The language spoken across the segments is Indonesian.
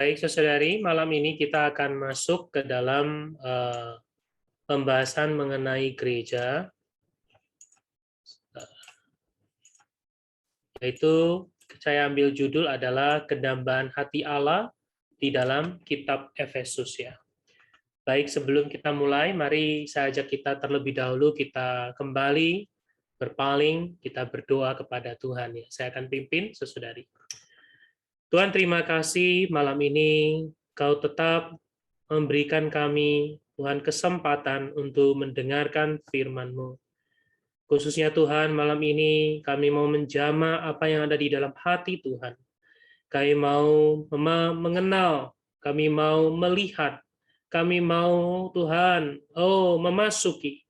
Baik, saudari, malam ini kita akan masuk ke dalam pembahasan mengenai gereja, yaitu saya ambil judul adalah Kedambaan Hati Allah di dalam Kitab Efesus ya. Baik, sebelum kita mulai, mari saya ajak kita terlebih dahulu kita kembali berpaling, kita berdoa kepada Tuhan ya. Saya akan pimpin, saudari. Tuhan, terima kasih malam ini Kau tetap memberikan kami, Tuhan, kesempatan untuk mendengarkan firman-Mu. Khususnya Tuhan, malam ini kami mau menjamah apa yang ada di dalam hati Tuhan. Kami mau mengenal, kami mau melihat, kami mau Tuhan, memasuki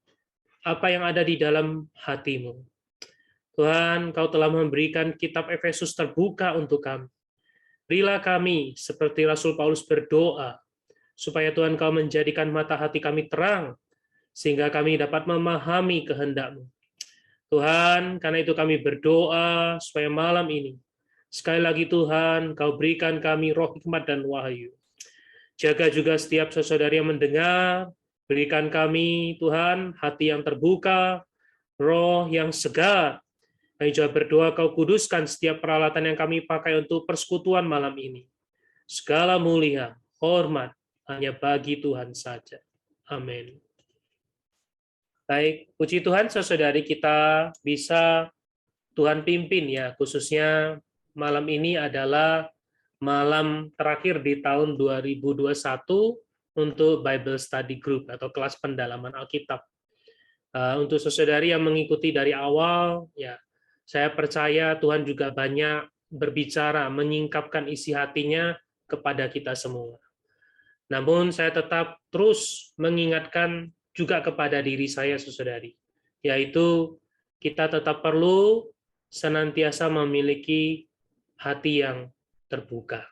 apa yang ada di dalam hati-Mu. Tuhan, Kau telah memberikan kitab Efesus terbuka untuk kami. Berilah kami, seperti Rasul Paulus berdoa, supaya Tuhan Kau menjadikan mata hati kami terang, sehingga kami dapat memahami kehendak-Mu. Tuhan, karena itu kami berdoa supaya malam ini, sekali lagi Tuhan, Kau berikan kami roh hikmat dan wahyu. Jaga juga setiap saudara yang mendengar, berikan kami, Tuhan, hati yang terbuka, roh yang segar. Kami juga berdoa Kau kuduskan setiap peralatan yang kami pakai untuk persekutuan malam ini. Segala mulia, hormat, hanya bagi Tuhan saja. Amin. Baik, puji Tuhan, saudari kita bisa Tuhan pimpin ya, khususnya malam ini adalah malam terakhir di tahun 2021 untuk Bible Study Group atau kelas pendalaman Alkitab. Untuk saudari yang mengikuti dari awal, ya saya percaya Tuhan juga banyak berbicara, menyingkapkan isi hatinya kepada kita semua. Namun saya tetap terus mengingatkan juga kepada diri saya, saudari, yaitu kita tetap perlu senantiasa memiliki hati yang terbuka,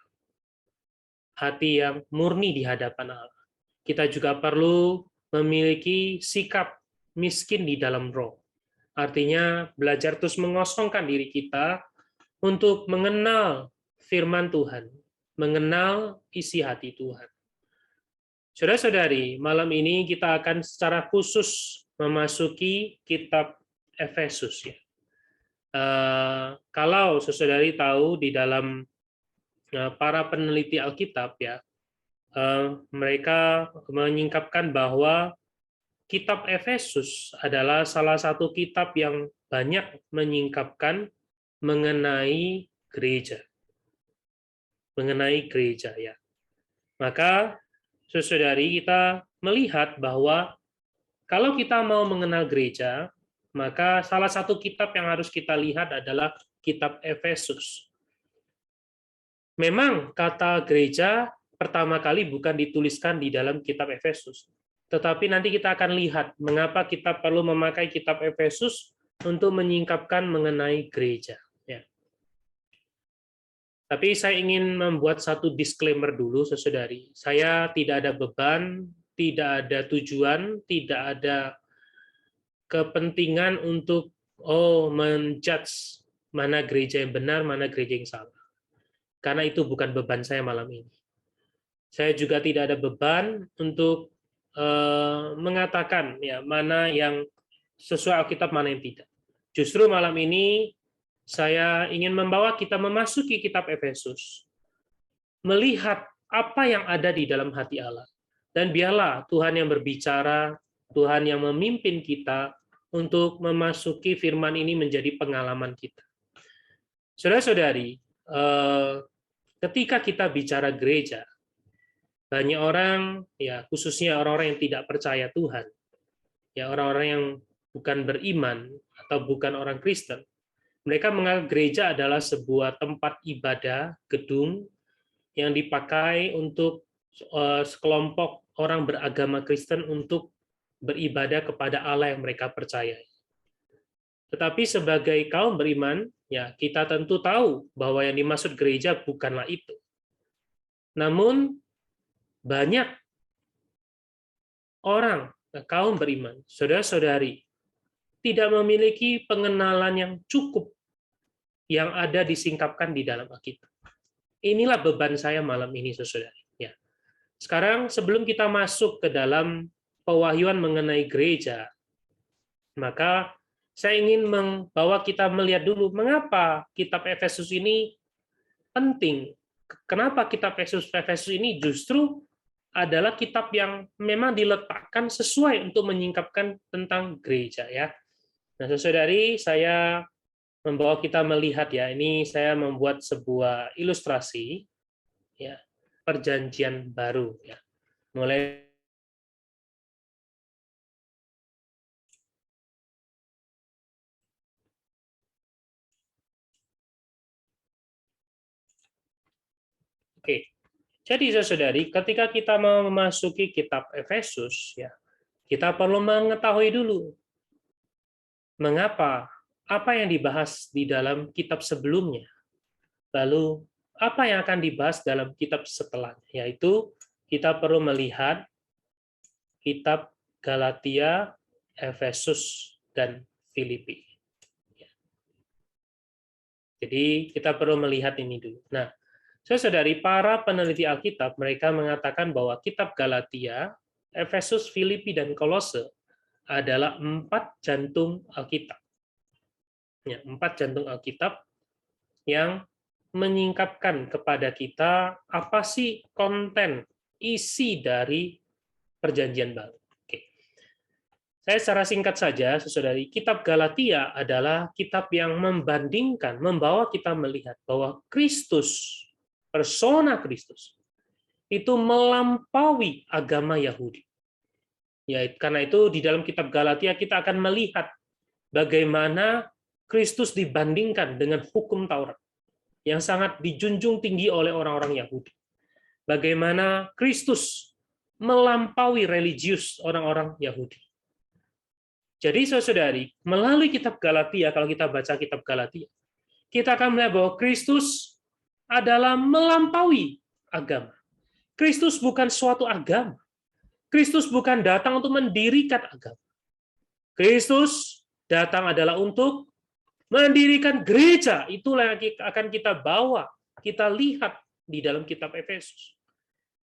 hati yang murni di hadapan Allah. Kita juga perlu memiliki sikap miskin di dalam roh. Artinya belajar terus mengosongkan diri kita untuk mengenal firman Tuhan, mengenal isi hati Tuhan. Saudara-saudari, malam ini kita akan secara khusus memasuki kitab Efesus ya. Kalau saudari tahu di dalam para peneliti Alkitab ya, mereka menyingkapkan bahwa kitab Efesus adalah salah satu kitab yang banyak menyingkapkan mengenai gereja. Mengenai gereja ya. Maka saudari kita melihat bahwa kalau kita mau mengenal gereja, maka salah satu kitab yang harus kita lihat adalah kitab Efesus. Memang kata gereja pertama kali bukan dituliskan di dalam kitab Efesus. Tetapi nanti kita akan lihat mengapa kita perlu memakai kitab Efesus untuk menyingkapkan mengenai gereja. Ya. Tapi saya ingin membuat satu disclaimer dulu, saudari. Saya tidak ada beban, tidak ada tujuan, tidak ada kepentingan untuk menjudge mana gereja yang benar, mana gereja yang salah. Karena itu bukan beban saya malam ini. Saya juga tidak ada beban untuk mengatakan ya mana yang sesuai Alkitab, mana yang tidak. Justru malam ini saya ingin membawa kita memasuki kitab Efesus, melihat apa yang ada di dalam hati Allah. Dan biarlah Tuhan yang berbicara, Tuhan yang memimpin kita untuk memasuki firman ini menjadi pengalaman kita. Saudara-saudari, ketika kita bicara gereja, banyak orang, ya khususnya orang-orang yang tidak percaya Tuhan, ya orang-orang yang bukan beriman atau bukan orang Kristen, mereka menganggap gereja adalah sebuah tempat ibadah, gedung yang dipakai untuk sekelompok orang beragama Kristen untuk beribadah kepada Allah yang mereka percayai. Tetapi sebagai kaum beriman, ya kita tentu tahu bahwa yang dimaksud gereja bukanlah itu. Namun banyak orang, kaum beriman, saudara-saudari, tidak memiliki pengenalan yang cukup yang ada disingkapkan di dalam Alkitab. Inilah beban saya malam ini, saudari. Ya. Sekarang sebelum kita masuk ke dalam pewahyuan mengenai gereja, maka saya ingin membawa kita melihat dulu mengapa kitab Efesus ini penting. Kenapa kitab Efesus ini justru adalah kitab yang memang diletakkan sesuai untuk menyingkapkan tentang gereja, ya. Nah, saudari, saya membawa kita melihat, ya, ini saya membuat sebuah ilustrasi, ya, perjanjian baru, ya. Mulai Oke. Jadi saudari, ketika kita memasuki kitab Efesus, ya, kita perlu mengetahui dulu mengapa, apa yang dibahas di dalam kitab sebelumnya, lalu apa yang akan dibahas dalam kitab setelahnya, yaitu kita perlu melihat kitab Galatia, Efesus, dan Filipi. Jadi kita perlu melihat ini dulu. Nah, saudari, para peneliti Alkitab, mereka mengatakan bahwa kitab Galatia, Efesus, Filipi, dan Kolose adalah 4 jantung Alkitab. Ya, 4 jantung Alkitab yang menyingkapkan kepada kita apa sih konten, isi dari perjanjian baru. Oke. Saya secara singkat saja, saudari, kitab Galatia adalah kitab yang membandingkan, membawa kita melihat bahwa Kristus, persona Kristus, itu melampaui agama Yahudi. Ya, karena itu di dalam kitab Galatia kita akan melihat bagaimana Kristus dibandingkan dengan hukum Taurat yang sangat dijunjung tinggi oleh orang-orang Yahudi. Bagaimana Kristus melampaui religius orang-orang Yahudi. Jadi saudari, melalui kitab Galatia, kalau kita baca kitab Galatia, kita akan melihat bahwa Kristus adalah melampaui agama. Kristus bukan suatu agama. Kristus bukan datang untuk mendirikan agama. Kristus datang adalah untuk mendirikan gereja. Itulah yang akan kita bawa, kita lihat di dalam kitab Efesus.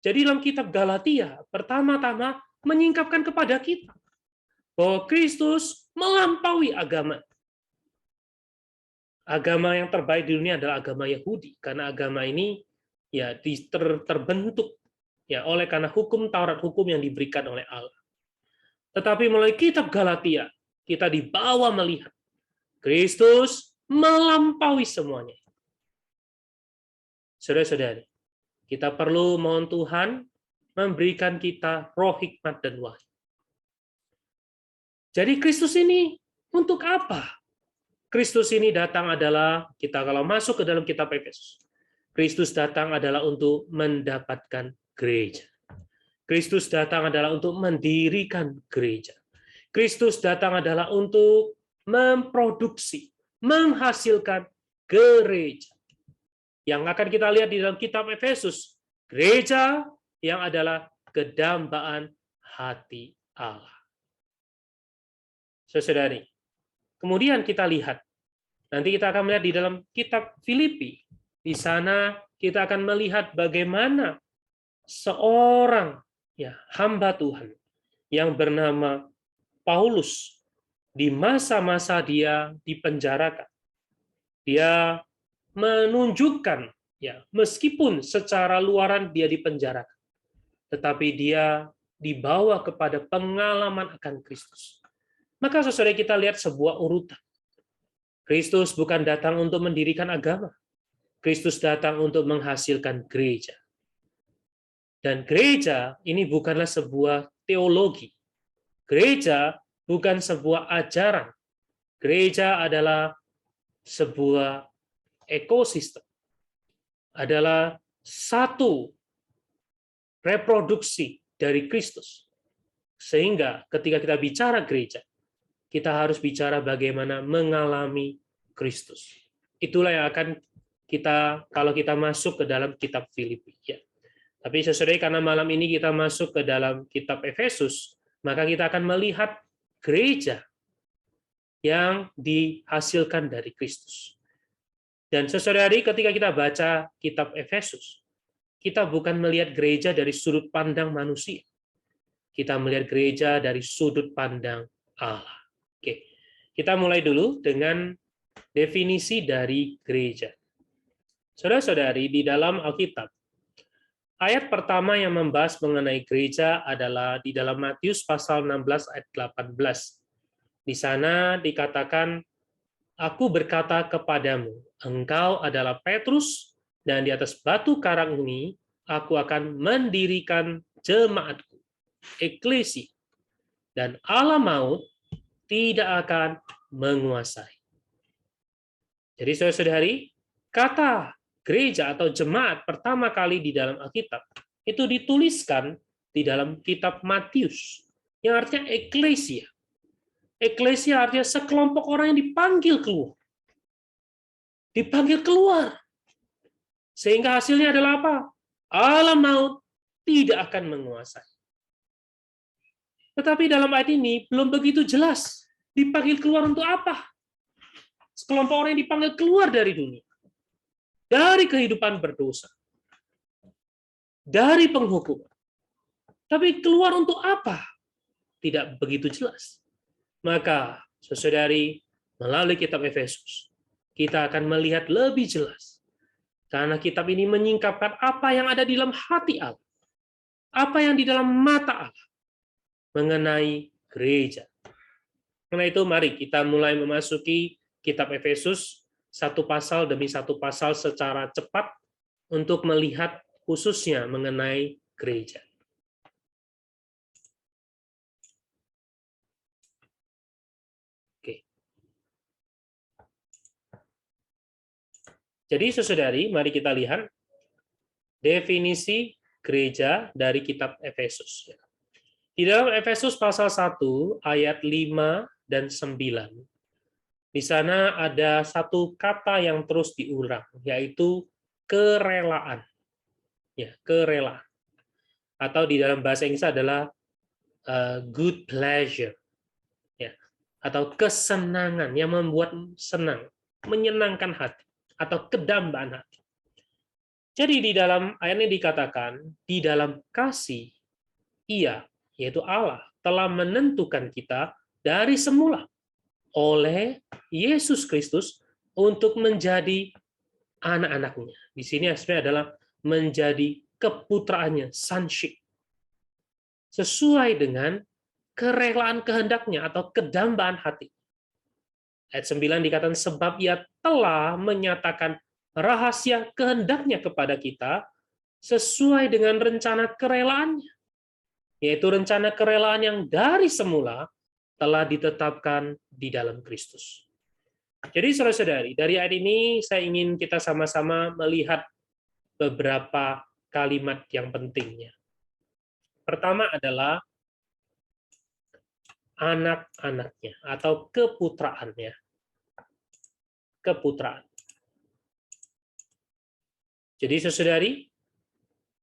Jadi dalam kitab Galatia, pertama-tama menyingkapkan kepada kita bahwa Kristus melampaui agama. Agama yang terbaik di dunia adalah agama Yahudi, karena agama ini ya terbentuk ya oleh karena hukum Taurat, hukum yang diberikan oleh Allah. Tetapi melalui kitab Galatia, kita dibawa melihat Kristus melampaui semuanya. Saudara-saudari, kita perlu mohon Tuhan memberikan kita roh hikmat dan wahyu. Jadi Kristus ini untuk apa? Kristus ini datang adalah, kita kalau masuk ke dalam kitab Efesus, Kristus datang adalah untuk mendapatkan gereja. Kristus datang adalah untuk mendirikan gereja. Kristus datang adalah untuk memproduksi, menghasilkan gereja. Yang akan kita lihat di dalam kitab Efesus, gereja yang adalah kedambaan hati Allah. Saudari, kemudian kita lihat, nanti kita akan melihat di dalam kitab Filipi. Di sana kita akan melihat bagaimana seorang ya hamba Tuhan yang bernama Paulus di masa-masa dia dipenjarakan. Dia menunjukkan ya meskipun secara luaran dia dipenjarakan, tetapi dia dibawa kepada pengalaman akan Kristus. Maka saudara kita lihat sebuah urutan. Kristus bukan datang untuk mendirikan agama. Kristus datang untuk menghasilkan gereja. Dan gereja ini bukanlah sebuah teologi. Gereja bukan sebuah ajaran. Gereja adalah sebuah ekosistem. Adalah satu reproduksi dari Kristus. Sehingga ketika kita bicara gereja, kita harus bicara bagaimana mengalami Kristus. Itulah yang akan kita, kalau kita masuk ke dalam kitab Filipi. Ya. Tapi sesuai karena malam ini kita masuk ke dalam kitab Efesus, maka kita akan melihat gereja yang dihasilkan dari Kristus. Dan saudari, ketika kita baca kitab Efesus, kita bukan melihat gereja dari sudut pandang manusia. Kita melihat gereja dari sudut pandang Allah. Oke, kita mulai dulu dengan definisi dari gereja. Saudara-saudari, di dalam Alkitab, ayat pertama yang membahas mengenai gereja adalah di dalam Matius pasal 16 ayat 18. Di sana dikatakan, Aku berkata kepadamu, engkau adalah Petrus, dan di atas batu karang ini aku akan mendirikan jemaatku, eklesia, dan Allah maut tidak akan menguasai. Jadi saudara-saudari, kata gereja atau jemaat pertama kali di dalam Alkitab itu dituliskan di dalam kitab Matius, yang artinya eklesia. Eklesia artinya sekelompok orang yang dipanggil keluar. Dipanggil keluar. Sehingga hasilnya adalah apa? Alam maut tidak akan menguasai. Tetapi dalam ayat ini belum begitu jelas. Dipanggil keluar untuk apa? Sekelompok orang yang dipanggil keluar dari dunia. Dari kehidupan berdosa. Dari penghukuman. Tapi keluar untuk apa? Tidak begitu jelas. Maka, saudari, melalui kitab Efesus, kita akan melihat lebih jelas. Karena kitab ini menyingkapkan apa yang ada di dalam hati Allah. Apa yang di dalam mata Allah. Mengenai gereja. Karena itu, mari kita mulai memasuki kitab Efesus, satu pasal demi satu pasal secara cepat, untuk melihat khususnya mengenai gereja. Jadi, saudari, mari kita lihat definisi gereja dari kitab Efesus. Di dalam Efesus pasal 1, ayat 5 dan 9, di sana ada satu kata yang terus diulang, yaitu kerelaan. Ya, kerelaan. Atau di dalam bahasa Inggris adalah good pleasure. Ya, atau kesenangan yang membuat senang, menyenangkan hati. Atau kedambaan hati. Jadi di dalam ayat ini dikatakan, di dalam kasih, Ia, yaitu Allah, telah menentukan kita dari semula oleh Yesus Kristus untuk menjadi anak-anaknya. Di sini aspek adalah menjadi keputraannya, sonship. Sesuai dengan kerelaan kehendaknya atau kedambaan hati. Ayat 9 dikatakan, sebab Ia telah menyatakan rahasia kehendaknya kepada kita sesuai dengan rencana kerelaannya. Yaitu rencana kerelaan yang dari semula telah ditetapkan di dalam Kristus. Jadi saudara-saudari, dari ayat ini saya ingin kita sama-sama melihat beberapa kalimat yang pentingnya. Pertama adalah anak-anaknya atau keputraannya. Keputraan. Jadi saudari,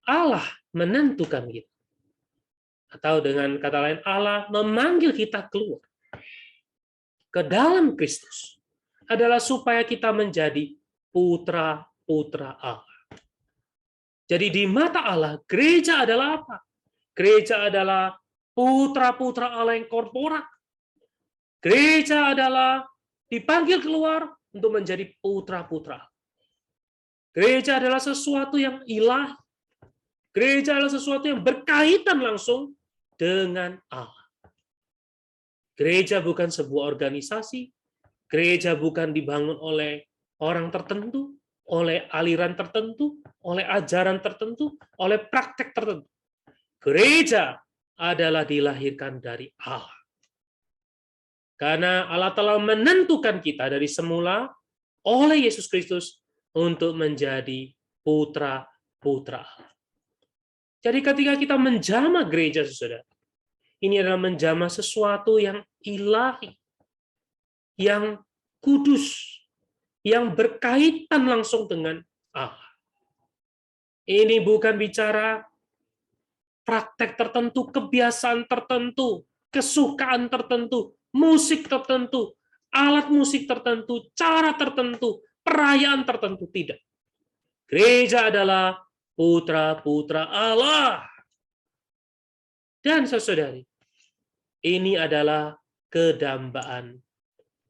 Allah menentukan kita. Atau dengan kata lain, Allah memanggil kita keluar ke dalam Kristus. Adalah supaya kita menjadi putra-putra Allah. Jadi di mata Allah, gereja adalah apa? Gereja adalah putra-putra Allah yang korporat. Gereja adalah dipanggil keluar untuk menjadi putra-putra. Gereja adalah sesuatu yang ilahi. Gereja adalah sesuatu yang berkaitan langsung dengan Allah. Gereja bukan sebuah organisasi. Gereja bukan dibangun oleh orang tertentu, oleh aliran tertentu, oleh ajaran tertentu, oleh praktek tertentu. Gereja adalah dilahirkan dari Allah. Karena Allah telah menentukan kita dari semula oleh Yesus Kristus untuk menjadi putra-putra Allah. Jadi ketika kita menjamah gereja, saudara, ini adalah menjamah sesuatu yang ilahi, yang kudus, yang berkaitan langsung dengan Allah. Ini bukan bicara praktek tertentu, kebiasaan tertentu, kesukaan tertentu, musik tertentu, alat musik tertentu, cara tertentu, perayaan tertentu, tidak. Gereja adalah putra-putra Allah. Dan saudari, ini adalah kedambaan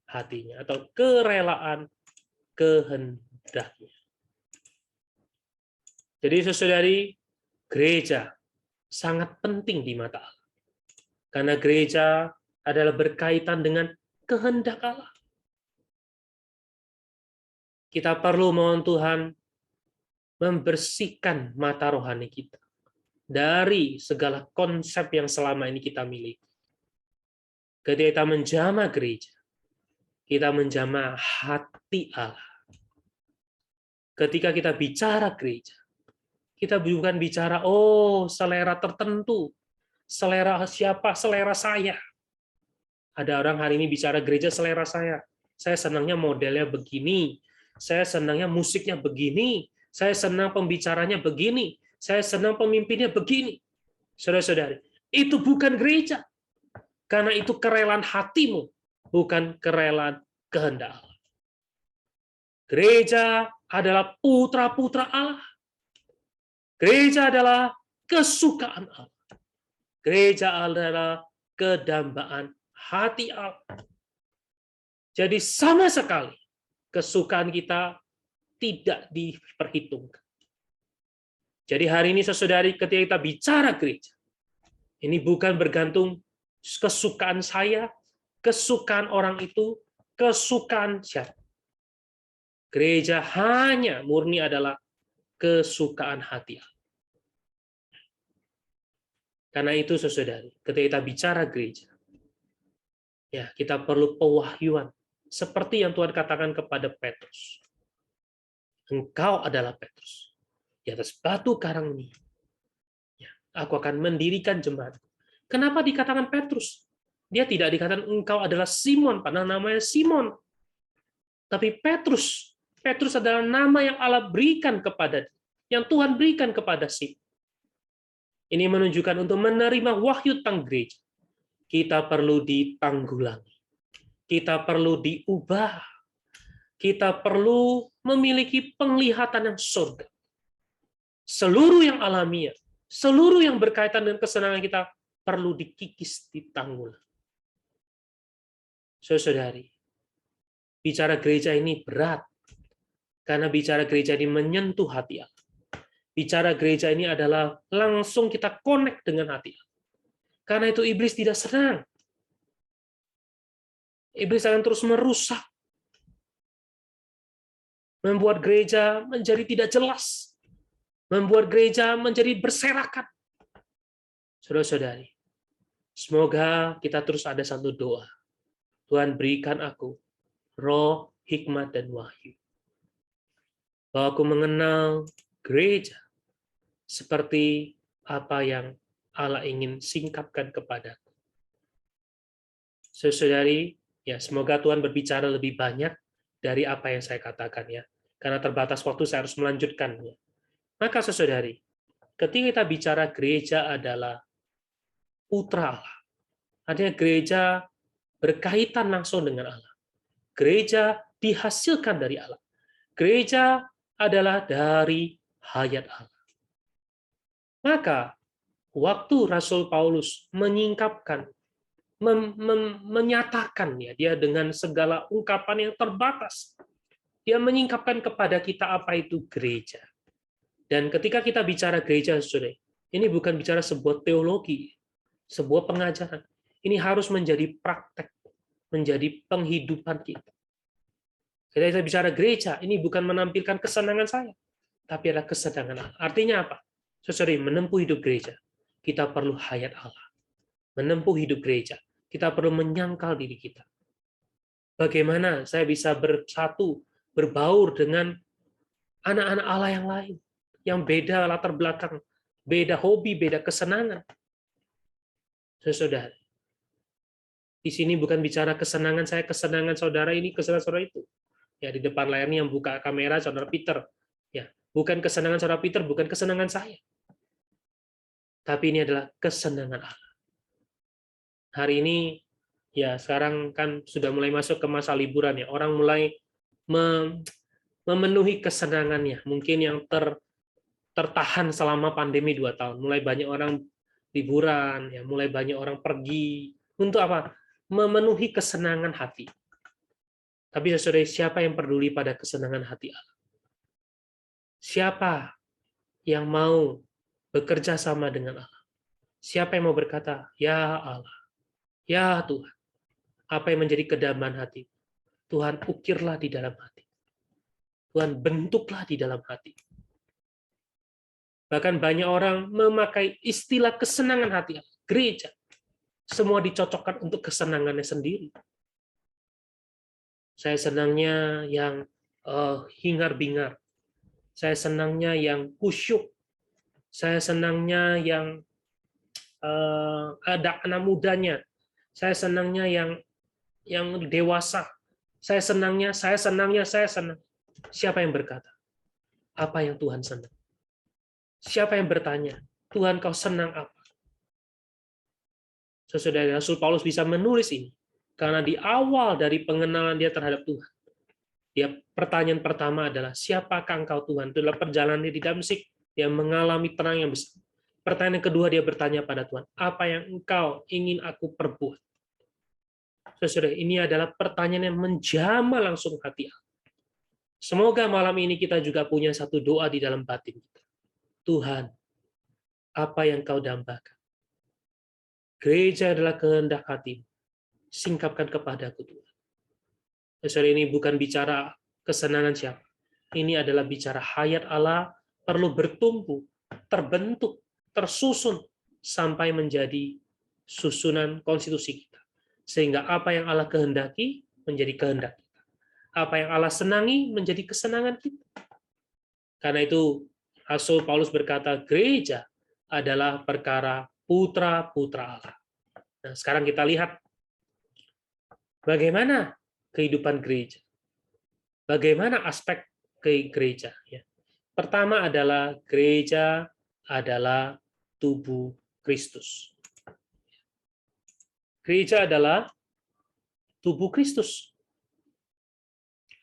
hatinya atau kerelaan kehendaknya. Jadi saudari, gereja sangat penting di mata Allah. Karena gereja adalah berkaitan dengan kehendak Allah. Kita perlu mohon Tuhan membersihkan mata rohani kita dari segala konsep yang selama ini kita miliki. Ketika kita menjamah gereja, kita menjamah hati Allah. Ketika kita bicara gereja, kita bukan bicara, selera tertentu, selera siapa, selera saya. Ada orang hari ini bicara gereja selera saya. Saya senangnya modelnya begini, saya senangnya musiknya begini, saya senang pembicaranya begini, saya senang pemimpinnya begini. Saudara-saudari, itu bukan gereja. Karena itu kerelaan hatimu, bukan kerelaan kehendak Allah. Gereja adalah putra-putra Allah. Gereja adalah kesukaan Allah. Gereja adalah kedambaan hati Allah. Jadi sama sekali kesukaan kita tidak diperhitungkan. Jadi hari ini saudari, ketika kita bicara gereja, ini bukan bergantung kesukaan saya, kesukaan orang itu, kesukaan siapa. Gereja hanya murni adalah kesukaan hati Allah. Karena itu saudari, ketika kita bicara gereja, ya kita perlu pewahyuan seperti yang Tuhan katakan kepada Petrus. Engkau adalah Petrus. Di atas batu karang ini, ya, aku akan mendirikan jemaat. Kenapa dikatakan Petrus? Dia tidak dikatakan engkau adalah Simon, padahal namanya Simon. Tapi Petrus. Petrus adalah nama yang Allah berikan kepada dia, yang Tuhan berikan kepada Simon. Ini menunjukkan untuk menerima wahyu tentang gereja, kita perlu ditanggulangi. Kita perlu diubah. Kita perlu memiliki penglihatan yang surga. Seluruh yang alamiah, seluruh yang berkaitan dengan kesenangan kita perlu dikikis, ditanggulangi. Saudari, bicara gereja ini berat. Karena bicara gereja ini menyentuh hati Allah. Bicara gereja ini adalah langsung kita connect dengan hati Allah. Karena itu iblis tidak senang. Iblis akan terus merusak. Membuat gereja menjadi tidak jelas. Membuat gereja menjadi berserakan. Saudara-saudari, semoga kita terus ada satu doa. Tuhan berikan aku roh, hikmat, dan wahyu. Bahwa aku mengenal gereja seperti apa yang Allah ingin singkapkan kepadaku. Saudari, ya semoga Tuhan berbicara lebih banyak dari apa yang saya katakan ya. Karena terbatas waktu saya harus melanjutkannya. Maka saudari, ketika kita bicara gereja adalah putra Allah. Artinya gereja berkaitan langsung dengan Allah. Gereja dihasilkan dari Allah. Gereja adalah dari hayat Allah. Maka waktu Rasul Paulus menyingkapkan, menyatakan ya, dia dengan segala ungkapan yang terbatas, dia menyingkapkan kepada kita apa itu gereja. Dan ketika kita bicara gereja, saudara, ini bukan bicara sebuah teologi, sebuah pengajaran. Ini harus menjadi praktek, menjadi penghidupan kita. Ketika kita bicara gereja, ini bukan menampilkan kesenangan saya, tapi adalah kesenangan Allah. Artinya apa? Saudara, menempuh hidup gereja, kita perlu hayat Allah. Menempuh hidup gereja, kita perlu menyangkal diri kita. Bagaimana saya bisa bersatu, berbaur dengan anak-anak Allah yang lain, yang beda latar belakang, beda hobi, beda kesenangan. Saudara, di sini bukan bicara kesenangan saya, kesenangan saudara ini, kesenangan saudara itu. Ya, di depan layar ini yang buka kamera saudara Peter. Ya, bukan kesenangan saudara Peter, bukan kesenangan saya. Tapi ini adalah kesenangan Allah. Hari ini, ya sekarang kan sudah mulai masuk ke masa liburan ya. Orang mulai memenuhi kesenangannya. Mungkin yang tertahan selama pandemi 2 tahun. Mulai banyak orang liburan, ya, mulai banyak orang pergi. Untuk apa? Memenuhi kesenangan hati. Tapi saudara, siapa yang peduli pada kesenangan hati Allah? Siapa yang mau bekerja sama dengan Allah? Siapa yang mau berkata, ya Allah, ya Tuhan, apa yang menjadi kedamaian hati? Tuhan, ukirlah di dalam hati. Tuhan, bentuklah di dalam hati. Bahkan banyak orang memakai istilah kesenangan hati Allah. Gereja. Semua dicocokkan untuk kesenangannya sendiri. Saya senangnya yang hingar-bingar. Saya senangnya yang kusyuk. Saya senangnya yang ada anak mudanya. Saya senangnya yang dewasa. Saya senang. Siapa yang berkata? Apa yang Tuhan senang? Siapa yang bertanya? Tuhan, kau senang apa? Saudara, Rasul Paulus bisa menulis ini karena di awal dari pengenalan dia terhadap Tuhan, dia pertanyaan pertama adalah siapakah engkau Tuhan? Itu adalah perjalanan di Damsyik yang mengalami terang yang besar. Pertanyaan kedua dia bertanya pada Tuhan, apa yang engkau ingin aku perbuat? Saudara, ini adalah pertanyaan yang menjamah langsung hati Allah. Semoga malam ini kita juga punya satu doa di dalam batin kita. Tuhan, apa yang kau dambakan? Gereja adalah kehendak hatimu. Singkapkan kepadaku, Tuhan. Saudara, ini bukan bicara kesenangan siapa. Ini adalah bicara hayat Allah perlu bertumbuh, terbentuk, tersusun, sampai menjadi susunan konstitusi kita. Sehingga apa yang Allah kehendaki menjadi kehendak kita. Apa yang Allah senangi menjadi kesenangan kita. Karena itu, Rasul Paulus berkata, gereja adalah perkara putra-putra Allah. Nah, sekarang kita lihat bagaimana kehidupan gereja. Bagaimana aspek gereja. Pertama adalah gereja adalah tubuh Kristus. Gereja adalah tubuh Kristus.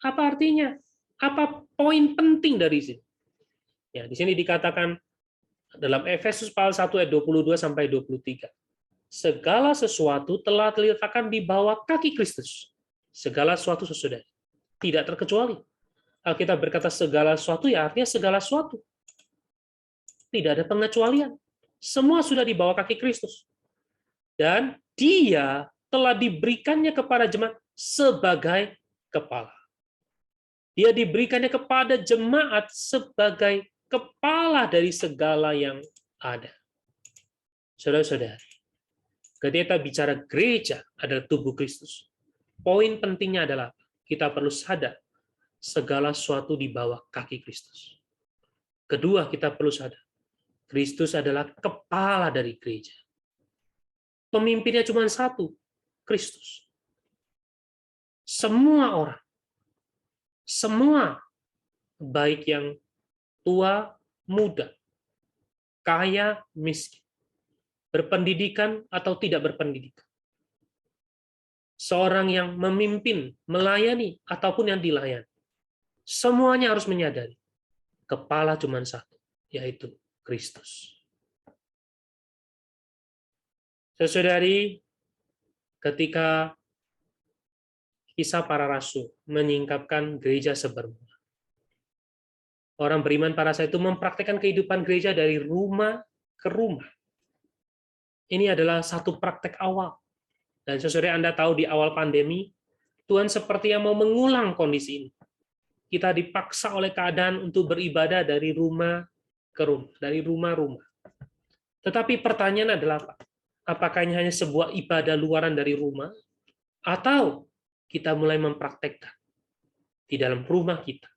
Apa artinya? Apa poin penting dari sini? Ya, di sini dikatakan dalam Efesus pasal 1 ayat 22 sampai 23. Segala sesuatu telah diletakkan di bawah kaki Kristus. Segala sesuatu saudara. Tidak terkecuali. Alkitab berkata segala sesuatu, ya artinya segala sesuatu. Tidak ada pengecualian. Semua sudah di bawah kaki Kristus. Dan dia telah diberikannya kepada jemaat sebagai kepala. Dia diberikannya kepada jemaat sebagai kepala dari segala yang ada. Saudara-saudari, ketika kita bicara gereja adalah tubuh Kristus, poin pentingnya adalah kita perlu sadar segala sesuatu di bawah kaki Kristus. Kedua, kita perlu sadar Kristus adalah kepala dari gereja. Pemimpinnya cuma satu, Kristus. Semua orang, semua, baik yang tua, muda, kaya, miskin, berpendidikan atau tidak berpendidikan, seorang yang memimpin, melayani, ataupun yang dilayani, semuanya harus menyadari, kepala cuma satu, yaitu Kristus. Saudari, ketika Kisah Para Rasul menyingkapkan gereja sebermula, orang beriman para saat itu mempraktikkan kehidupan gereja dari rumah ke rumah. Ini adalah satu praktek awal. Dan saudara, Anda tahu di awal pandemi, Tuhan seperti yang mau mengulang kondisi ini. Kita dipaksa oleh keadaan untuk beribadah dari rumah ke rumah, dari rumah-rumah. Tetapi pertanyaan adalah apa? Apakah ini hanya sebuah ibadah luaran dari rumah, atau kita mulai mempraktekkan di dalam rumah kita?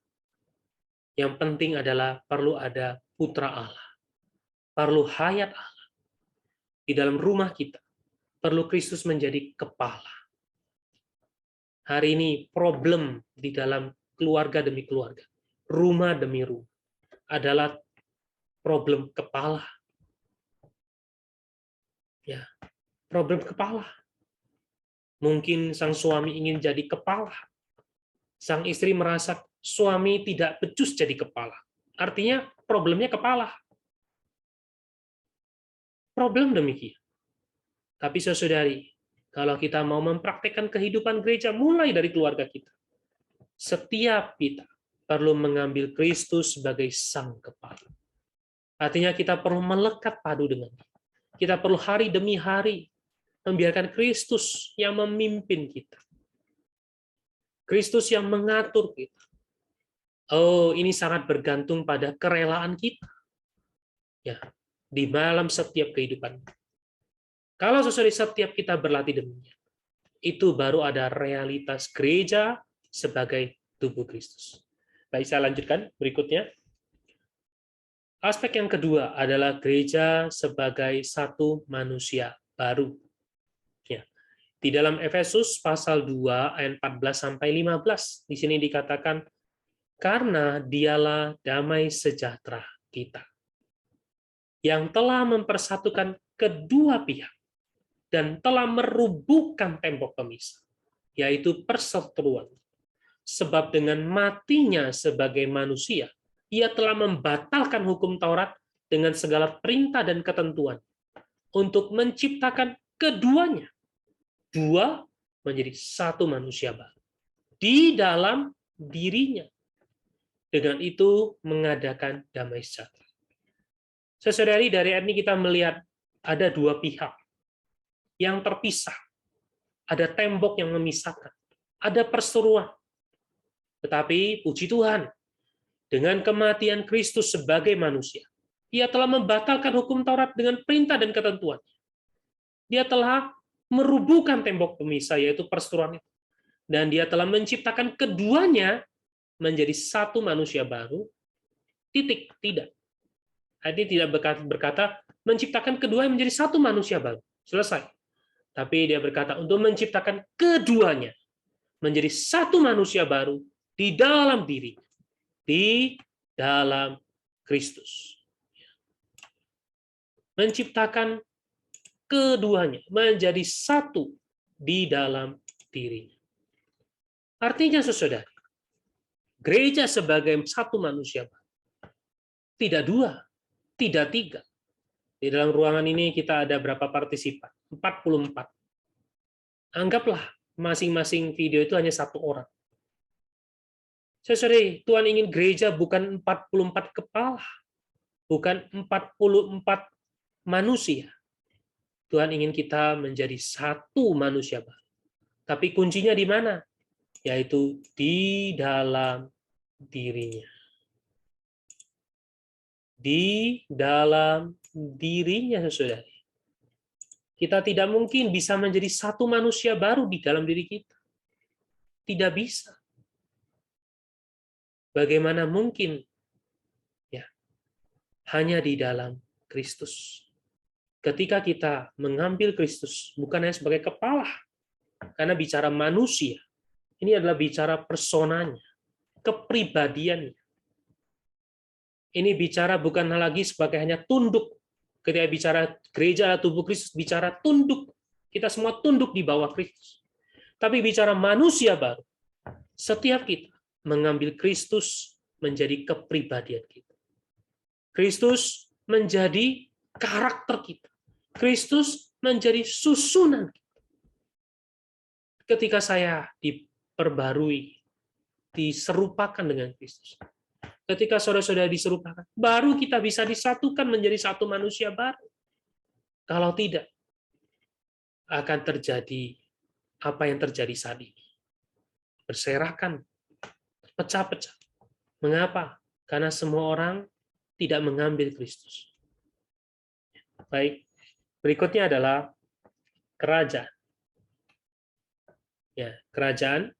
Yang penting adalah perlu ada putra Allah, perlu hayat Allah. Di dalam rumah kita, perlu Kristus menjadi kepala. Hari ini problem di dalam keluarga demi keluarga, rumah demi rumah, adalah problem kepala. Ya, problem kepala. Mungkin sang suami ingin jadi kepala. Sang istri merasa suami tidak becus jadi kepala. Artinya problemnya kepala. Problem demikian. Tapi saudari, kalau kita mau mempraktikkan kehidupan gereja mulai dari keluarga kita, setiap kita perlu mengambil Kristus sebagai sang kepala. Artinya kita perlu melekat padu dengan Dia. Kita perlu hari demi hari membiarkan Kristus yang memimpin kita. Kristus yang mengatur kita. Oh, ini sangat bergantung pada kerelaan kita. Ya, di dalam setiap kehidupan. Kalau sesuai setiap kita berlatih demikian, itu baru ada realitas gereja sebagai tubuh Kristus. Baik, saya lanjutkan berikutnya. Aspek yang kedua adalah gereja sebagai satu manusia baru. Ya. Di dalam Efesus pasal 2 ayat 14-15, di sini dikatakan, karena dialah damai sejahtera kita, yang telah mempersatukan kedua pihak, dan telah merubuhkan tembok pemisah, yaitu perseteruan. Sebab dengan matinya sebagai manusia, ia telah membatalkan hukum Taurat dengan segala perintah dan ketentuan untuk menciptakan keduanya, dua menjadi satu manusia baru di dalam dirinya. Dengan itu mengadakan damai sejahtera. Saudari, dari ayat ini kita melihat ada dua pihak yang terpisah. Ada tembok yang memisahkan. Ada perseteruan. Tetapi puji Tuhan, dengan kematian Kristus sebagai manusia, Ia telah membatalkan hukum Taurat dengan perintah dan ketentuan. Dia telah merubuhkan tembok pemisah, yaitu perseteruan itu. Dan Dia telah menciptakan keduanya menjadi satu manusia baru, titik, tidak. Ini tidak berkata menciptakan keduanya menjadi satu manusia baru, selesai. Tapi Dia berkata untuk menciptakan keduanya menjadi satu manusia baru di dalam diri, di dalam Kristus. Menciptakan keduanya menjadi satu di dalam dirinya. Artinya, saudara, gereja sebagai satu manusia, tidak dua, tidak tiga. Di dalam ruangan ini kita ada berapa partisipan? 44. Anggaplah masing-masing video itu hanya satu orang. Saudara, Tuhan ingin gereja bukan 44 kepala, bukan 44 manusia. Tuhan ingin kita menjadi satu manusia baru. Tapi kuncinya di mana? Yaitu di dalam dirinya. Di dalam dirinya, saudara. Kita tidak mungkin bisa menjadi satu manusia baru di dalam diri kita. Tidak bisa. Bagaimana mungkin? Ya, hanya di dalam Kristus. Ketika kita mengambil Kristus, bukan hanya sebagai kepala, karena bicara manusia, ini adalah bicara personanya, kepribadiannya. Ini bicara bukan lagi sebagai hanya tunduk. Ketika bicara gereja tubuh Kristus, bicara tunduk. Kita semua tunduk di bawah Kristus. Tapi bicara manusia baru, setiap kita mengambil Kristus menjadi kepribadian kita. Kristus menjadi karakter kita. Kristus menjadi susunan kita. Ketika saya diperbarui, diserupakan dengan Kristus. Ketika saudara-saudara diserupakan, baru kita bisa disatukan menjadi satu manusia baru. Kalau tidak, akan terjadi apa yang terjadi saat ini. Berserakan, pecah-pecah. Mengapa? Karena semua orang tidak mengambil Kristus. Baik, berikutnya adalah kerajaan. Ya, kerajaan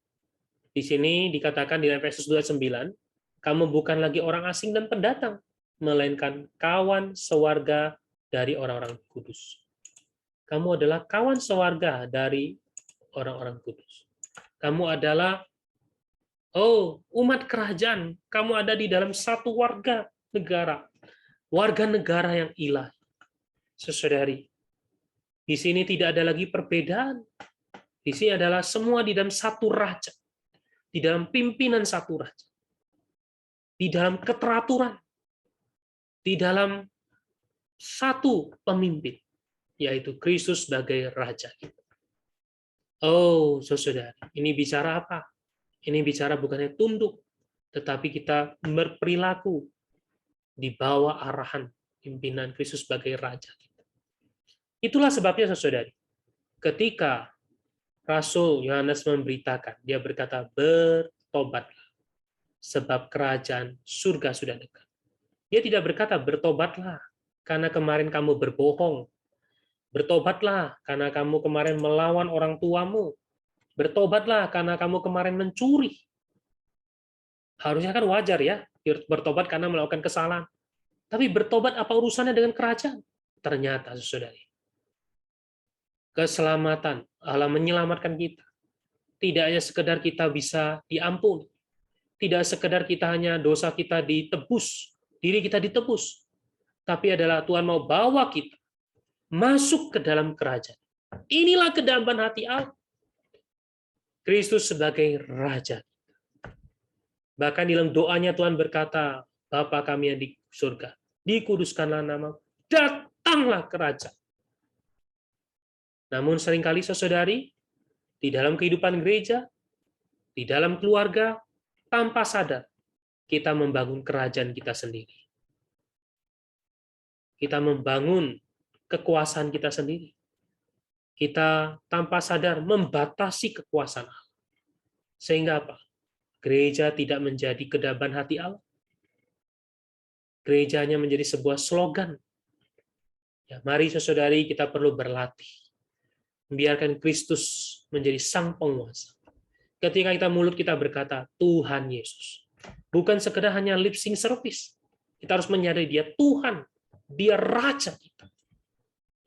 di sini dikatakan di Efesus 2:9, kamu bukan lagi orang asing dan pendatang, melainkan kawan sewarga dari orang-orang kudus. Kamu adalah kawan sewarga dari orang-orang kudus. Kamu adalah umat kerajaan. Kamu ada di dalam satu warga negara yang ilahi. Saudari, di sini tidak ada lagi perbedaan. Di sini adalah semua di dalam satu raja, di dalam pimpinan satu raja. di dalam keteraturan, di dalam satu pemimpin, yaitu Kristus sebagai Raja. Oh, saudara, ini bicara apa? Ini bicara bukannya tunduk, tetapi kita berperilaku di bawah arahan pimpinan Kristus sebagai Raja. Itulah sebabnya, saudari, ketika Rasul Yohanes memberitakan, dia berkata, bertobatlah, sebab kerajaan surga sudah dekat. Dia tidak berkata, bertobatlah, karena kemarin kamu berbohong. Bertobatlah, karena kamu kemarin melawan orang tuamu. Bertobatlah, karena kamu kemarin mencuri. Harusnya kan wajar ya, bertobat karena melakukan kesalahan. Tapi bertobat apa urusannya dengan kerajaan? Ternyata, saudari, keselamatan, Allah menyelamatkan kita. Tidak hanya sekedar kita bisa diampuni. Tidak sekedar kita hanya dosa kita ditebus, diri kita ditebus. Tapi adalah Tuhan mau bawa kita masuk ke dalam kerajaan. Inilah kedambahan hati Allah. Kristus sebagai Raja. Bahkan dalam doanya Tuhan berkata, Bapa kami yang di surga, dikuduskanlah nama, datanglah kerajaan. Namun seringkali saudari, di dalam kehidupan gereja, di dalam keluarga, tanpa sadar, kita membangun kerajaan kita sendiri. Kita membangun kekuasaan kita sendiri. Kita tanpa sadar membatasi kekuasaan Allah. Sehingga apa? Gereja tidak menjadi kedambahan hati Allah. Gereja hanya menjadi sebuah slogan. Ya, mari saudari, kita perlu berlatih. Membiarkan Kristus menjadi sang penguasa. Ketika kita mulut kita berkata, Tuhan Yesus. Bukan sekedar hanya lip sync service. Kita harus menyadari dia Tuhan. Dia Raja kita.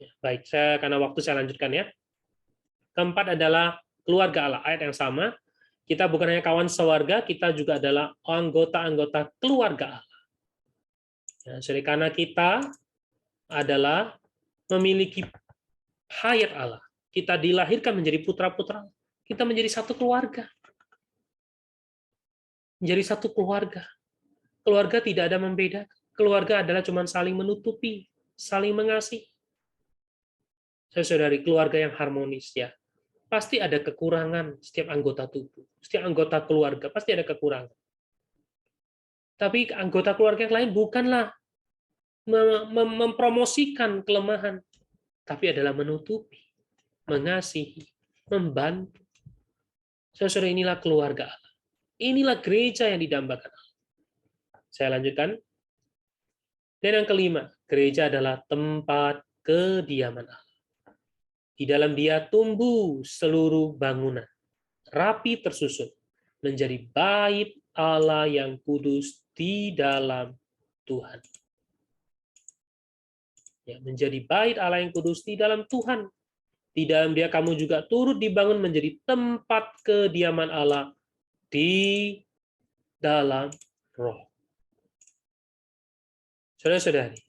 Ya, baik, karena waktu saya lanjutkan ya. Keempat adalah keluarga Allah. Ayat yang sama. Kita bukan hanya kawan sewarga, kita juga adalah anggota-anggota keluarga Allah. Ya, jadi karena kita adalah memiliki hayat Allah. Kita dilahirkan menjadi putra-putra. Kita menjadi satu keluarga. Menjadi satu keluarga. Keluarga tidak ada membedakan. Keluarga adalah cuma saling menutupi, saling mengasihi. Saudari, keluarga yang harmonis ya. Pasti ada kekurangan setiap anggota tubuh. Setiap anggota keluarga pasti ada kekurangan. Tapi anggota keluarga yang lain bukanlah mempromosikan kelemahan, tapi adalah menutupi, mengasihi, membantu. Saudara, inilah keluarga Allah. Inilah gereja yang didambakan Allah. Saya lanjutkan. Dan yang kelima, gereja adalah tempat kediaman Allah. Di dalam dia tumbuh seluruh bangunan, rapi tersusun, menjadi bait Allah yang kudus di dalam Tuhan. Ya, menjadi bait Allah yang kudus di dalam Tuhan. Di dalam dia kamu juga turut dibangun menjadi tempat kediaman Allah di dalam roh. Saudara-saudari,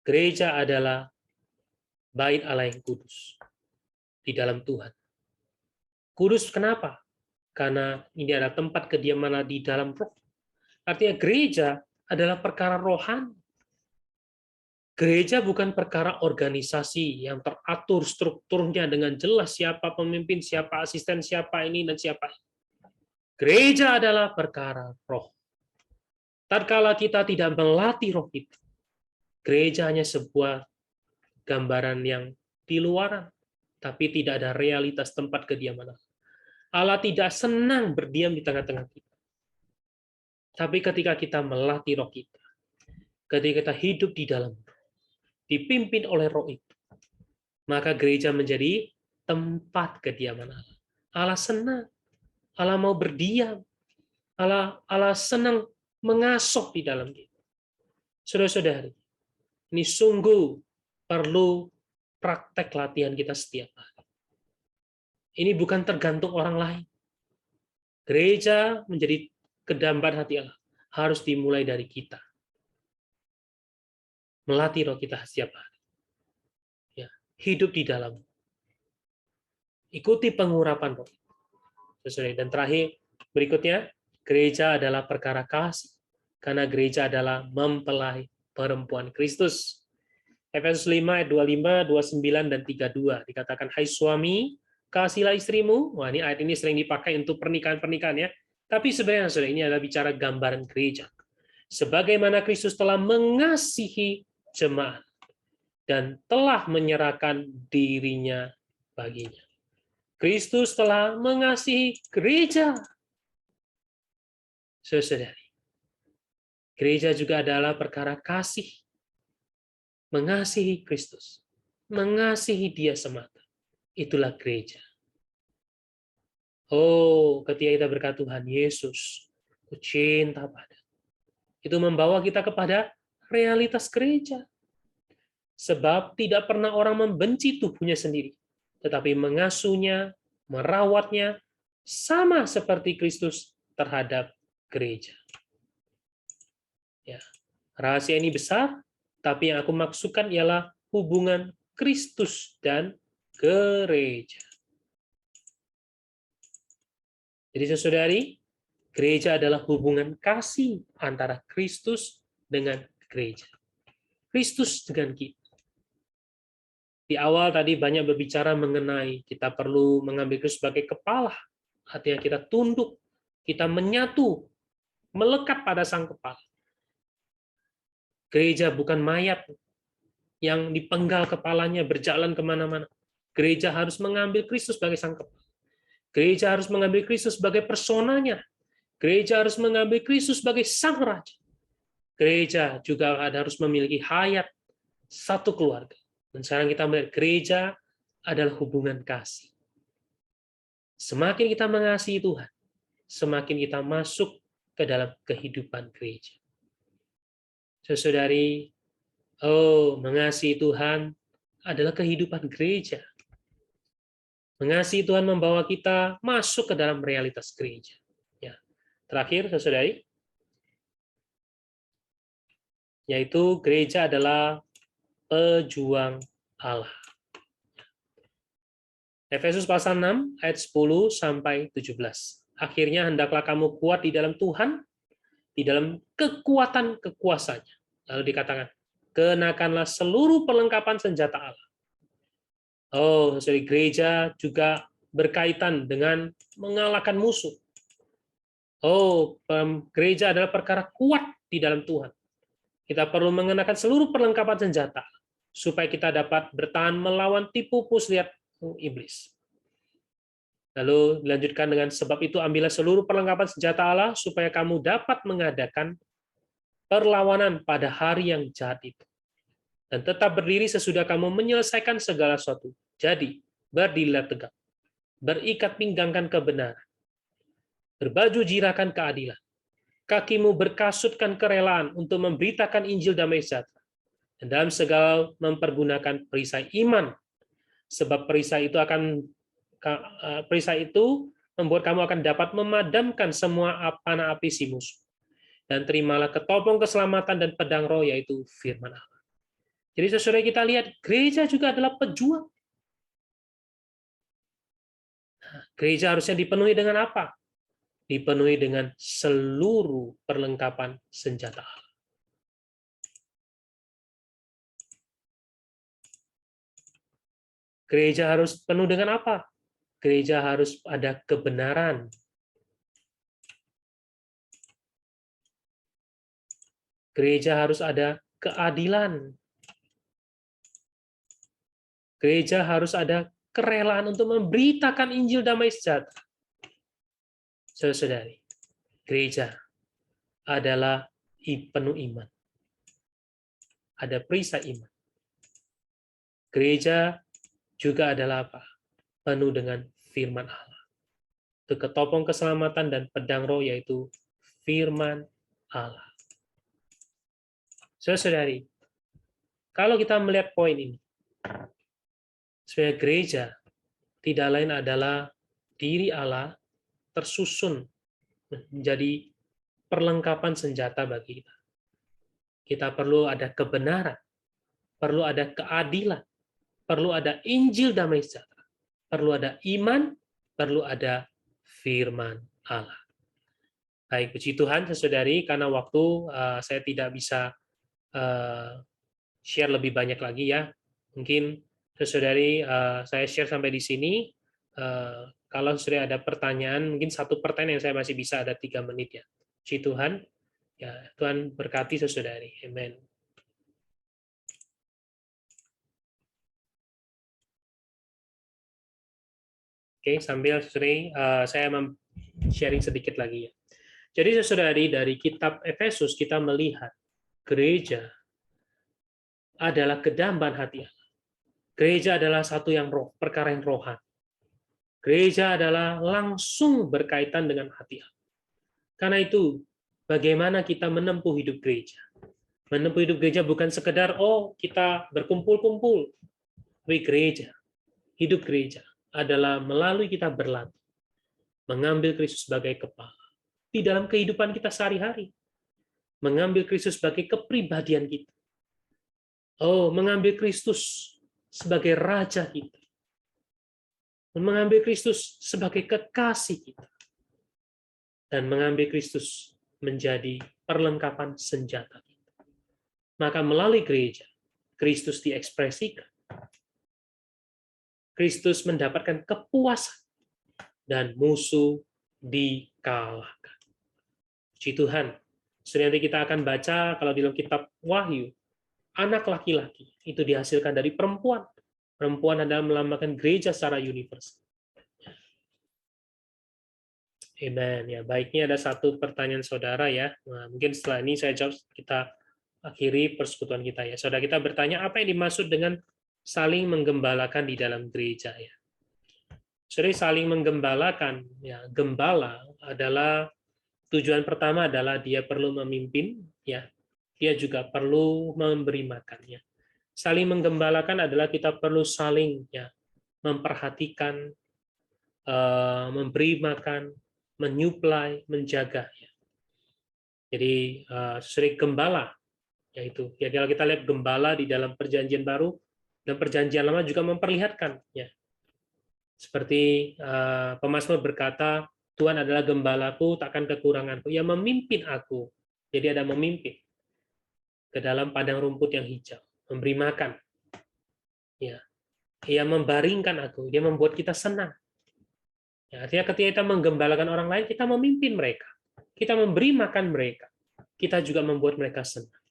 gereja adalah bait Allah yang kudus di dalam Tuhan. Kudus kenapa? Karena ini adalah tempat kediaman Allah di dalam roh. Artinya gereja adalah perkara rohani. Gereja bukan perkara organisasi yang teratur strukturnya dengan jelas siapa pemimpin, siapa asisten, siapa ini, dan siapa ini. Gereja adalah perkara roh. Tatkala kita tidak melatih roh itu, gereja hanya sebuah gambaran yang di luaran, tapi tidak ada realitas tempat kediaman Allah. Allah tidak senang berdiam di tengah-tengah kita. Tapi ketika kita melatih roh kita, ketika kita hidup di dalam roh, dipimpin oleh roh itu, maka gereja menjadi tempat kediaman Allah. Allah senang, Allah mau berdiam, Allah senang mengasuh di dalam kita. Saudara-saudari, ini sungguh perlu praktek latihan kita setiap hari. Ini bukan tergantung orang lain. Gereja menjadi kedambahan hati Allah harus dimulai dari kita. Melatih roh kita setiap hari. Ya, hidup di dalam. Ikuti pengurapan roh. Dan terakhir, berikutnya, Gereja adalah perkara kasih, karena gereja adalah mempelai perempuan Kristus. Efesus 5 ayat 25, 29 dan 32 dikatakan, hai suami, kasihilah istrimu. Wah, ini ayat ini sering dipakai untuk pernikahan-pernikahan ya. Tapi sebenarnya saudara, ini adalah bicara gambaran gereja. Sebagaimana Kristus telah mengasihi jemaat dan telah menyerahkan dirinya baginya. Kristus telah mengasihi gereja. Saudari, gereja juga adalah perkara kasih. Mengasihi Kristus. Mengasihi dia semata. Itulah gereja. Oh, ketika kita berkata Tuhan Yesus, aku cinta pada. Itu membawa kita kepada realitas gereja. Sebab tidak pernah orang membenci tubuhnya sendiri, tetapi mengasuhnya, merawatnya, sama seperti Kristus terhadap gereja. Ya, rahasia ini besar, tapi yang aku maksudkan ialah hubungan Kristus dan gereja. Jadi saudari, gereja adalah hubungan kasih antara Kristus dengan gereja. Kristus dengan kita. Di awal tadi banyak berbicara mengenai kita perlu mengambil Kristus sebagai kepala. Artinya kita tunduk, kita menyatu, melekat pada sang kepala. Gereja bukan mayat yang dipenggal kepalanya berjalan kemana-mana. Gereja harus mengambil Kristus sebagai sang kepala. Gereja harus mengambil Kristus sebagai personanya. Gereja harus mengambil Kristus sebagai sang raja. Gereja juga harus memiliki hayat satu keluarga. Dan sekarang kita melihat gereja adalah hubungan kasih. Semakin kita mengasihi Tuhan, semakin kita masuk ke dalam kehidupan gereja. Saudari, mengasihi Tuhan adalah kehidupan gereja. Mengasihi Tuhan membawa kita masuk ke dalam realitas gereja. Ya. Terakhir, saudari, yaitu gereja adalah pejuang Allah. Efesus pasal 6 ayat 10 sampai 17. Akhirnya hendaklah kamu kuat di dalam Tuhan, di dalam kekuatan kekuasaannya. Lalu dikatakan, kenakanlah seluruh perlengkapan senjata Allah. Sorry, gereja juga berkaitan dengan mengalahkan musuh. Gereja adalah perkara kuat di dalam Tuhan. Kita perlu mengenakan seluruh perlengkapan senjata supaya kita dapat bertahan melawan tipu muslihat iblis. Lalu dilanjutkan dengan sebab itu ambillah seluruh perlengkapan senjata Allah supaya kamu dapat mengadakan perlawanan pada hari yang jahat itu. Dan tetap berdiri sesudah kamu menyelesaikan segala sesuatu. Jadi, berdirilah tegak. Berikat pinggangkan kebenaran. Berbaju jirakan keadilan. Kakimu berkasutkan kerelaan untuk memberitakan Injil damai sejahtera. Dan dalam segala mempergunakan perisai iman. Sebab perisai itu membuat kamu akan dapat memadamkan semua panah api si musuh. Dan terimalah ketopong keselamatan dan pedang roh, yaitu firman Allah. Jadi saudara, kita lihat gereja juga adalah pejuang. Gereja harusnya dipenuhi dengan apa? Dipenuhi dengan seluruh perlengkapan senjata Allah. Gereja harus penuh dengan apa? Gereja harus ada kebenaran. Gereja harus ada keadilan. Gereja harus ada kerelaan untuk memberitakan Injil damai sejahtera. Saudara-saudari, gereja adalah penuh iman. Ada perisai iman. Gereja juga adalah apa? Penuh dengan firman Allah. Itu ketopong keselamatan dan pedang roh, yaitu firman Allah. Saudara-saudari, kalau kita melihat poin ini, sebenarnya gereja tidak lain adalah diri Allah tersusun menjadi perlengkapan senjata bagi kita. Kita perlu ada kebenaran, perlu ada keadilan, perlu ada Injil damai sejahtera, perlu ada iman, perlu ada firman Allah. Baik, puji Tuhan, saudari, karena waktu saya tidak bisa share lebih banyak lagi ya. Mungkin saudari saya share sampai di sini. Kalau sudah ada pertanyaan, mungkin satu pertanyaan yang saya masih bisa ada 3 menit ya. Puji Tuhan, ya Tuhan berkati saudari. Amin. Oke, sambil saudari saya sharing sedikit lagi ya. Jadi saudari, dari kitab Efesus kita melihat gereja adalah kedamban hati Allah. Gereja adalah satu yang perkara yang rohani. Gereja adalah langsung berkaitan dengan hati Allah. Karena itu, bagaimana kita menempuh hidup gereja? Menempuh hidup gereja bukan sekedar, kita berkumpul-kumpul. Tapi gereja, hidup gereja adalah melalui kita berlatih. Mengambil Kristus sebagai kepala. Di dalam kehidupan kita sehari-hari. Mengambil Kristus sebagai kepribadian kita. Mengambil Kristus sebagai raja kita. Mengambil Kristus sebagai kekasih kita. Dan mengambil Kristus menjadi perlengkapan senjata kita. Maka melalui gereja, Kristus diekspresikan. Kristus mendapatkan kepuasan dan musuh dikalahkan. Puji Tuhan. Nanti kita akan baca kalau di dalam kitab Wahyu, anak laki-laki itu dihasilkan dari perempuan. Perempuan adalah melambangkan gereja secara universal. Amen. Ya, baiknya ada satu pertanyaan saudara ya. Nah, mungkin setelah ini saya jawab, kita akhiri persekutuan kita ya. Saudara kita bertanya apa yang dimaksud dengan saling menggembalakan di dalam gereja ya. Saudara, saling menggembalakan ya, gembala adalah tujuan pertama adalah dia perlu memimpin ya. Dia juga perlu memberi makan ya. Saling menggembalakan adalah kita perlu saling ya memperhatikan, memberi makan, menyuplai, menjaga. Ya. Jadi sering gembala, yaitu. Ya kalau kita lihat gembala di dalam Perjanjian Baru dan Perjanjian Lama juga memperlihatkan, ya. Seperti pemazmur berkata, Tuhan adalah gembalaku, takkan kekuranganku. Ia memimpin aku. Jadi ada memimpin ke dalam padang rumput yang hijau, memberi makan. Ya. Ia membaringkan aku, dia membuat kita senang. Ya, artinya ketika kita menggembalakan orang lain, kita memimpin mereka. Kita memberi makan mereka. Kita juga membuat mereka senang.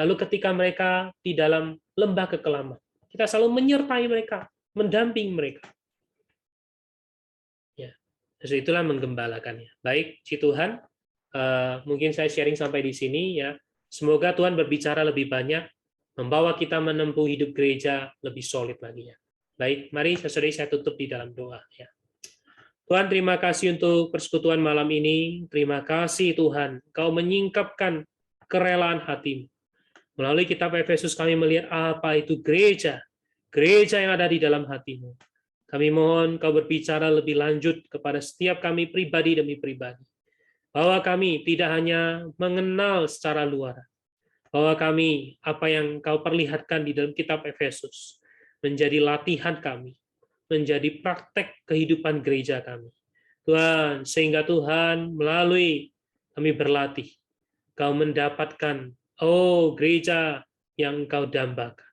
Lalu ketika mereka di dalam lembah kekelaman, kita selalu menyertai mereka, mendampingi mereka. Ya, itulah menggembalakannya. Baik, puji Tuhan. Mungkin saya sharing sampai di sini ya. Semoga Tuhan berbicara lebih banyak, membawa kita menempuh hidup gereja lebih solid lagi ya. Baik, mari saudari saya tutup di dalam doa ya. Tuhan, terima kasih untuk persekutuan malam ini. Terima kasih Tuhan, Kau menyingkapkan kerelaan hatimu. Melalui kitab Efesus kami melihat apa itu gereja. Gereja yang ada di dalam hatimu. Kami mohon Kau berbicara lebih lanjut kepada setiap kami pribadi demi pribadi. Bahwa kami tidak hanya mengenal secara luar. Bahwa kami, apa yang Kau perlihatkan di dalam kitab Efesus, menjadi latihan kami. Menjadi praktek kehidupan gereja kami. Tuhan, sehingga Tuhan melalui kami berlatih, Kau mendapatkan, gereja yang Engkau dambakan.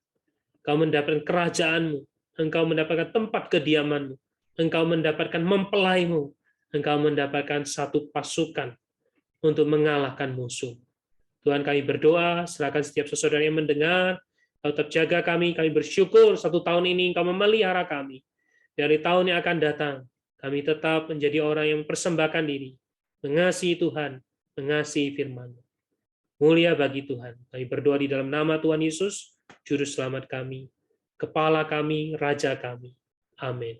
Kau mendapatkan kerajaanmu, Engkau mendapatkan tempat kediamanmu, Engkau mendapatkan mempelaimu, Engkau mendapatkan satu pasukan untuk mengalahkan musuh. Tuhan, kami berdoa, serahkan setiap saudara yang mendengar, Kau tetap jaga kami bersyukur 1 tahun ini Engkau memelihara kami. Dari tahun yang akan datang, kami tetap menjadi orang yang persembahkan diri, mengasihi Tuhan, mengasihi firman. Mulia bagi Tuhan. Kami berdoa di dalam nama Tuhan Yesus, Juru Selamat kami, Kepala kami, Raja kami. Amin.